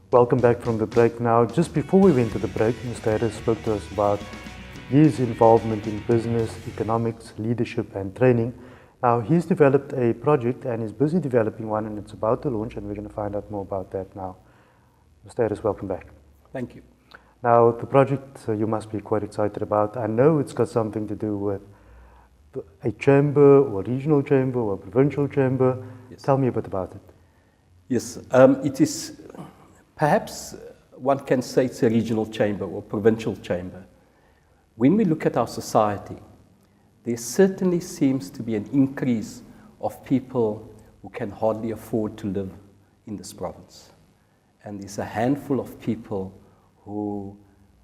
Welcome back from the break. Now, just before we went to the break, Mr. Harris spoke to us about his involvement in business, economics, leadership and training. Now, he's developed a project and is busy developing one, and it's about to launch, and we're going to find out more about that now. Mr. Harris, welcome back. Thank you. Now, the project you must be quite excited about. I know it's got something to do with a chamber or regional chamber or provincial chamber. Yes. Tell me a bit about it. Yes, it is, perhaps one can say it's a regional chamber or provincial chamber. When we look at our society, there certainly seems to be an increase of people who can hardly afford to live in this province. And there's a handful of people who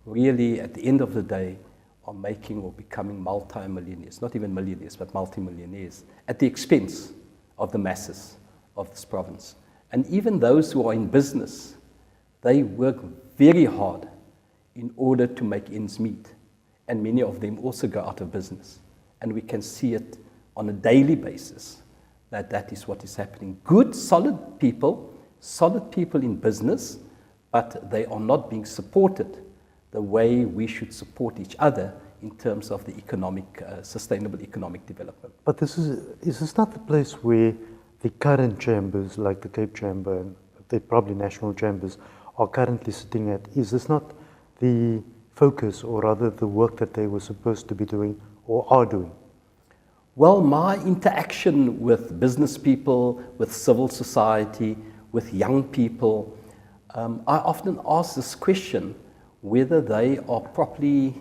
really, at the end of the day, are making or becoming multi-millionaires, not even millionaires, but multi-millionaires, at the expense of the masses of this province. And even those who are in business, they work very hard in order to make ends meet. And many of them also go out of business. And we can see it on a daily basis, that that is what is happening. Good, solid people in business, but they are not being supported the way we should support each other in terms of the economic, sustainable economic development. But is this not the place where the current chambers, like the Cape Chamber and the probably national chambers, are currently sitting at? Is this not the focus, or rather the work that they were supposed to be doing or are doing? Well, my interaction with business people, with civil society, with young people, I often ask this question, whether they are properly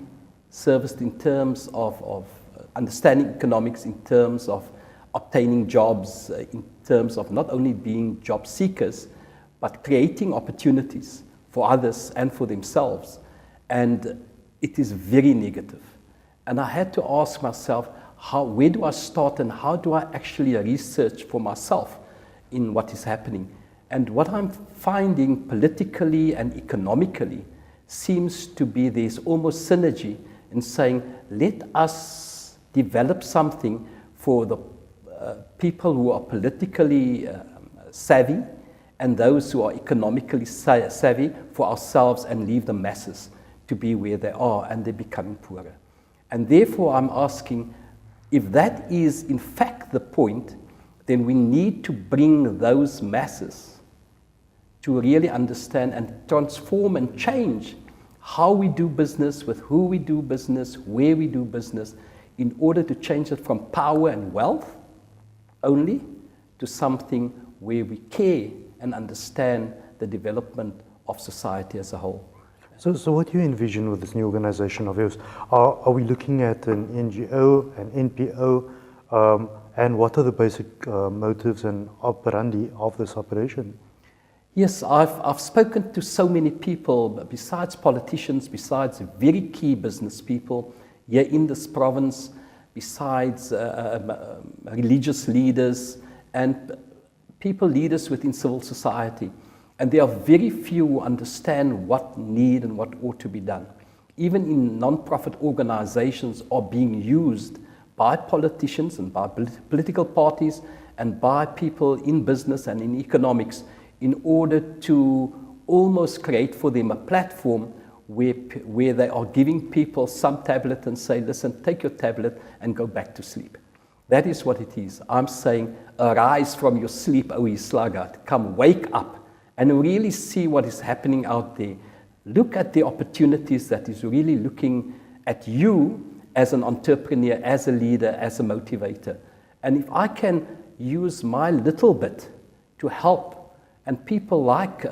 serviced in terms of understanding economics, in terms of obtaining jobs, in terms of not only being job seekers, but creating opportunities for others and for themselves. And it is very negative. And I had to ask myself, where do I start and how do I actually research for myself in what is happening? And what I'm finding politically and economically seems to be there's almost synergy in saying, let us develop something for the people who are politically savvy and those who are economically savvy for ourselves, and leave the masses to be where they are and they're becoming poorer. And therefore I'm asking, if that is in fact the point, then we need to bring those masses to really understand and transform and change how we do business, with who we do business, where we do business, in order to change it from power and wealth only to something where we care and understand the development of society as a whole. So what do you envision with this new organization of yours? Are we looking at an NGO, an NPO, and what are the basic motives and operandi of this operation? Yes, I've spoken to so many people, besides politicians, besides very key business people here in this province, besides religious leaders and leaders within civil society. And there are very few who understand what need and what ought to be done. Even in non-profit organizations are being used by politicians and by political parties and by people in business and in economics in order to almost create for them a platform where they are giving people some tablet and say, listen, take your tablet and go back to sleep. That is what it is. I'm saying, arise from your sleep, O ye sluggard. Come, wake up and really see what is happening out there. Look at the opportunities that is really looking at you as an entrepreneur, as a leader, as a motivator. And if I can use my little bit to help, and people like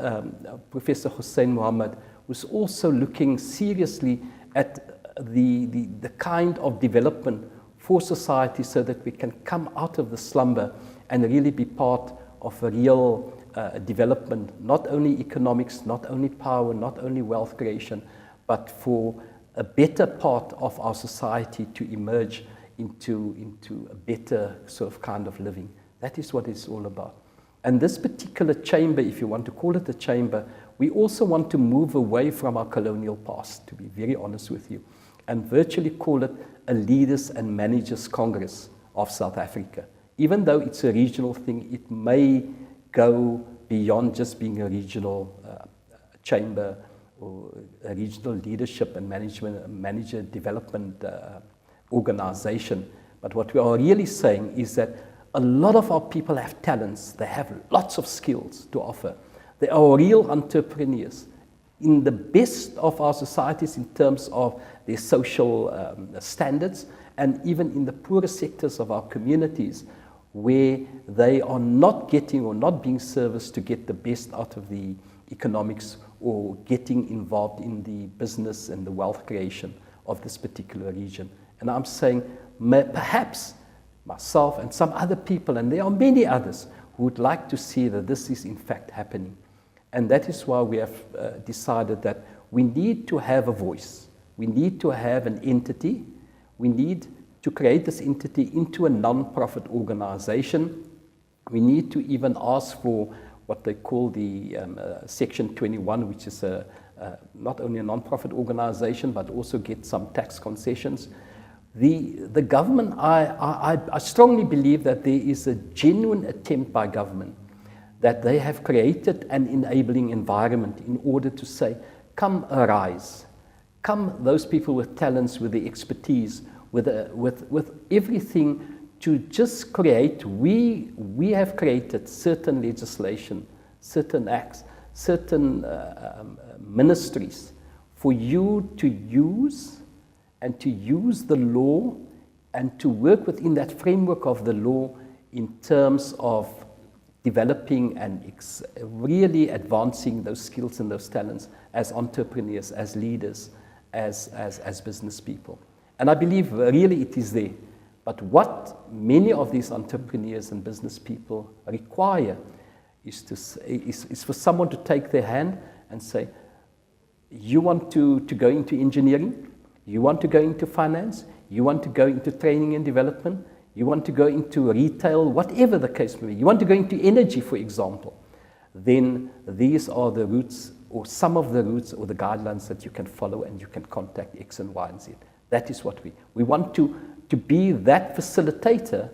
Professor Hussein Mohammed, who's also looking seriously at the kind of development for society so that we can come out of the slumber and really be part of a real development, not only economics, not only power, not only wealth creation, but for a better part of our society to emerge into a better sort of kind of living. That is what it's all about. And this particular chamber, if you want to call it a chamber, we also want to move away from our colonial past, to be very honest with you, and virtually call it a Leaders and Managers Congress of South Africa. Even though it's a regional thing, it may go beyond just being a regional chamber or a regional leadership and manager development organization. But what we are really saying is that a lot of our people have talents. They have lots of skills to offer. They are real entrepreneurs in the best of our societies in terms of their social standards, and even in the poorer sectors of our communities where they are not getting or not being serviced to get the best out of the economics or getting involved in the business and the wealth creation of this particular region. And I'm saying perhaps myself and some other people, and there are many others, who would like to see that this is in fact happening. And that is why we have decided that we need to have a voice. We need to have an entity. We need to create this entity into a non-profit organization. We need to even ask for what they call the Section 21, which is not only a non-profit organization, but also get some tax concessions. The government, I strongly believe that there is a genuine attempt by government that they have created an enabling environment in order to say, come arise, come those people with talents, with the expertise, with everything to just create. We have created certain legislation, certain acts, certain ministries for you to use and to use the law and to work within that framework of the law in terms of developing and really advancing those skills and those talents as entrepreneurs, as leaders, as business people. And I believe really it is there. But what many of these entrepreneurs and business people require is for someone to take their hand and say, you want to go into engineering, you want to go into finance, you want to go into training and development, you want to go into retail, whatever the case may be, you want to go into energy, for example, then these are the routes or some of the routes or the guidelines that you can follow, and you can contact X and Y and Z. That is what we want to be that facilitator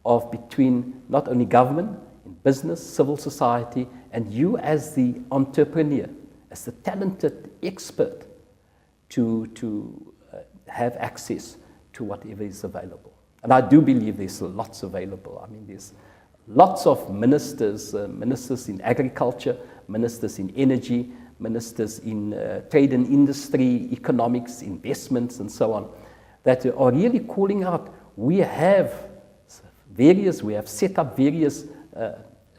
of between not only government, business, civil society, and you as the entrepreneur, as the talented expert to have access to whatever is available. And I do believe there's lots available. I mean, there's lots of ministers, ministers in agriculture, ministers in energy, ministers in trade and industry, economics, investments, and so on, that are really calling out. We have set up various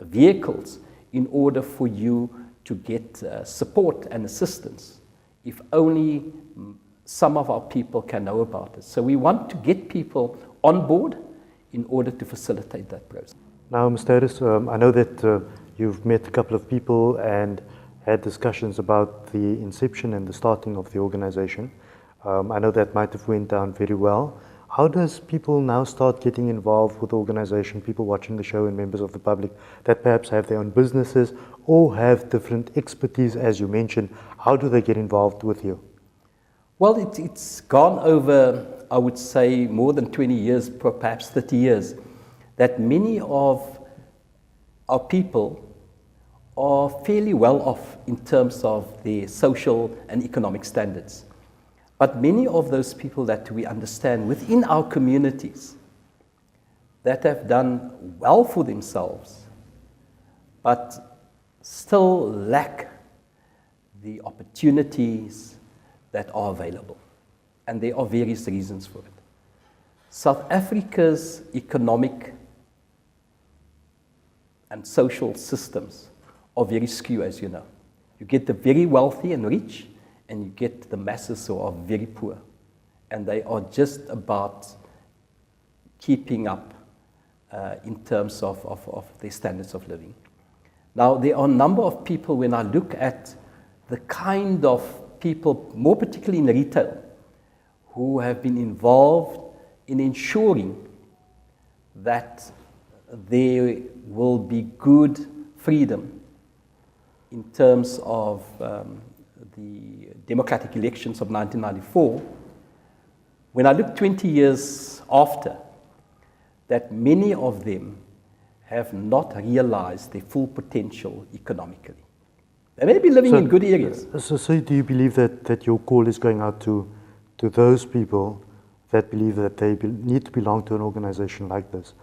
vehicles in order for you to get support and assistance, if only some of our people can know about it. So we want to get people on board in order to facilitate that process. Now, Mr. Harris, I know that you've met a couple of people and had discussions about the inception and the starting of the organization. I know that might have went down very well. How does people now start getting involved with the organization, people watching the show and members of the public that perhaps have their own businesses or have different expertise, as you mentioned? How do they get involved with you? Well, it's gone over, I would say, more than 20 years, perhaps 30 years, that many of our people are fairly well off in terms of their social and economic standards. But many of those people that we understand within our communities that have done well for themselves, but still lack the opportunities that are available. And there are various reasons for it. South Africa's economic and social systems are very skewed, as you know. You get the very wealthy and rich, and you get the masses who are very poor. And they are just about keeping up in terms of their standards of living. Now, there are a number of people, when I look at the kind of people, more particularly in retail, who have been involved in ensuring that there will be good freedom in terms of the democratic elections of 1994, when I look 20 years after, that many of them have not realized their full potential economically. They may be living in good areas. So do you believe that your call is going out to those people that believe that they need to belong to an organization like this,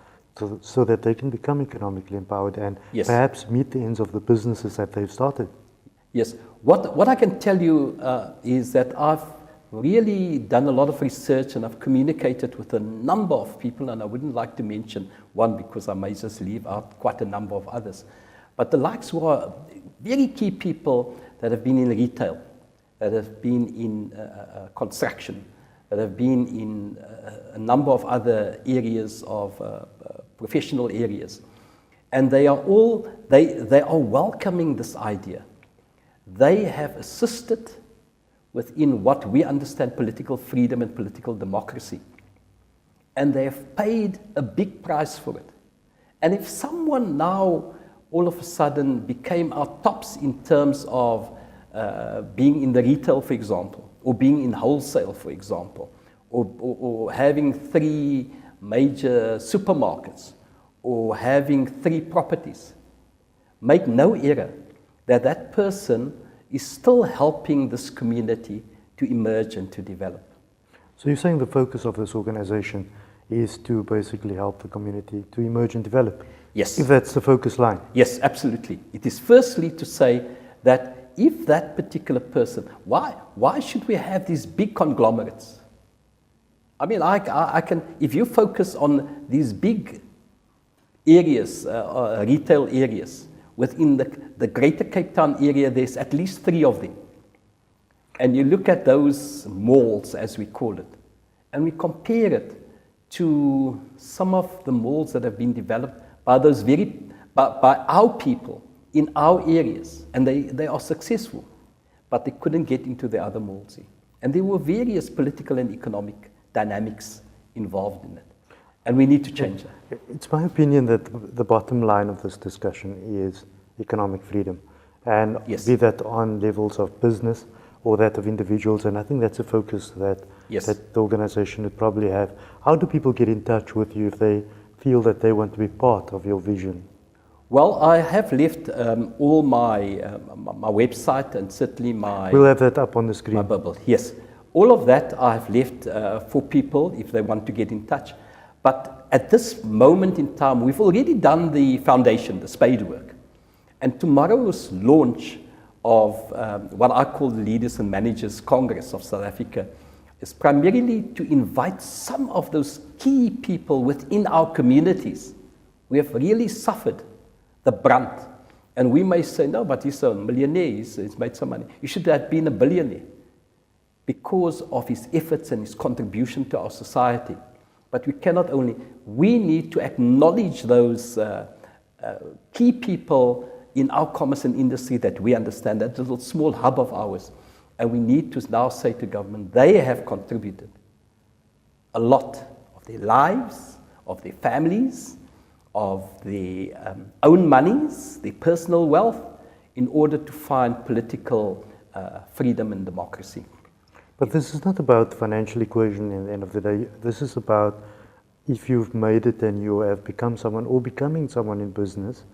so that they can become economically empowered and Yes. perhaps meet the ends of the businesses that they've started? Yes. What I can tell you is that I've really done a lot of research and I've communicated with a number of people, and I wouldn't like to mention one because I may just leave out quite a number of others. But the likes who are very key people that have been in retail, that have been in construction, that have been in a number of other areas of professional areas. And they are all, they are welcoming this idea. They have assisted within what we understand political freedom and political democracy. And they have paid a big price for it. And if someone now all of a sudden became our tops in terms of being in the retail, for example, or being in wholesale, for example, or having 3 major supermarkets, or having 3 properties, make no error that that person is still helping this community to emerge and to develop. So you're saying the focus of this organization is to basically help the community to emerge and develop? Yes. If that's the focus line? Yes, absolutely. It is firstly to say that if that particular person, why should we have these big conglomerates? I mean, I can, if you focus on these big areas, retail areas, within the greater Cape Town area, there's at least 3 of them. And you look at those malls, as we call it, and we compare it to some of the malls that have been developed by those by our people in our areas, and they are successful, but they couldn't get into the other malls. And there were various political and economic dynamics involved in it. And we need to change that. It's my opinion that the bottom line of this discussion is economic freedom. And Yes. be that on levels of business or that of individuals. And I think that's a focus that, Yes. that the organization would probably have. How do people get in touch with you if they feel that they want to be part of your vision? Well, I have left all my website and certainly my... We'll have that up on the screen. My bubble, yes. All of that I've left for people if they want to get in touch. But at this moment in time, we've already done the foundation, the spade work. And tomorrow's launch of what I call the Leaders and Managers Congress of South Africa is primarily to invite some of those key people within our communities who have really suffered the brunt. And we may say, no, but he's a millionaire, he's made some money. He should have been a billionaire because of his efforts and his contribution to our society. But we cannot only, we need to acknowledge those key people in our commerce and industry that we understand, that little small hub of ours. And we need to now say to government, they have contributed a lot of their lives, of their families, of their own monies, their personal wealth, in order to find political freedom and democracy. But this is not about financial equation in the end of the day. This is about if you've made it and you have become someone or becoming someone in business,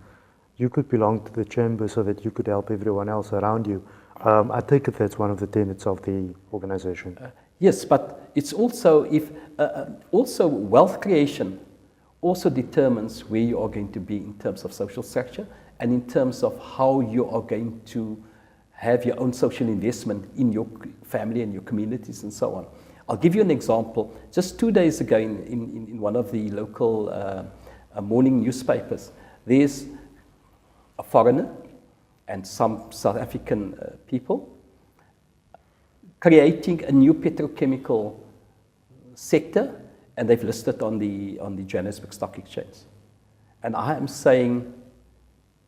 you could belong to the chamber so that you could help everyone else around you. I take it that's one of the tenets of the organization. Yes, but it's also, also wealth creation also determines where you are going to be in terms of social structure and in terms of how you are going to have your own social investment in your family and your communities and so on. I'll give you an example. Just 2 days ago in one of the local morning newspapers, there's a foreigner and some South African people creating a new petrochemical sector, and they've listed on the Johannesburg Stock Exchange. And I am saying,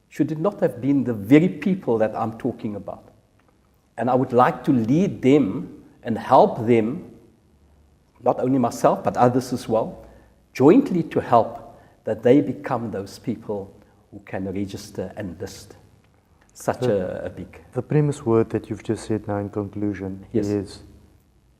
should it not have been the very people that I'm talking about? And I would like to lead them and help them, not only myself, but others as well, jointly to help that they become those people who can register and list such a big... The premise word that you've just said now in conclusion Yes. is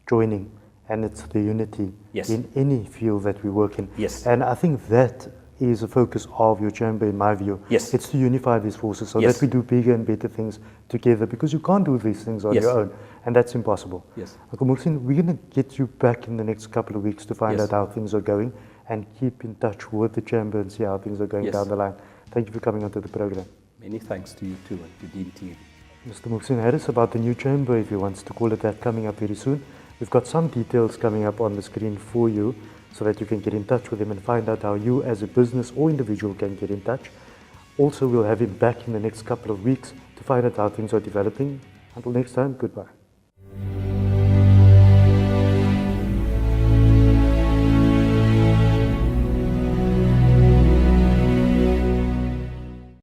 joining, and it's the unity Yes. in any field that we work in. Yes. And I think that is a focus of your chamber, in my view. Yes. It's to unify these forces so Yes. that we do bigger and better things together, because you can't do these things on Yes. your own, and that's impossible. Yes. Uncle Moegsien, we're going to get you back in the next couple of weeks to find Yes. out how things are going and keep in touch with the chamber and see how things are going Yes. down the line. Thank you for coming onto the program. Many thanks to you too, and to Dean team. Mr. Moegsien Harris, about the new chamber, if he wants to call it that, coming up very soon. We've got some details coming up on the screen for you so that you can get in touch with him and find out how you as a business or individual can get in touch. Also, we'll have him back in the next couple of weeks to find out how things are developing. Until next time, goodbye.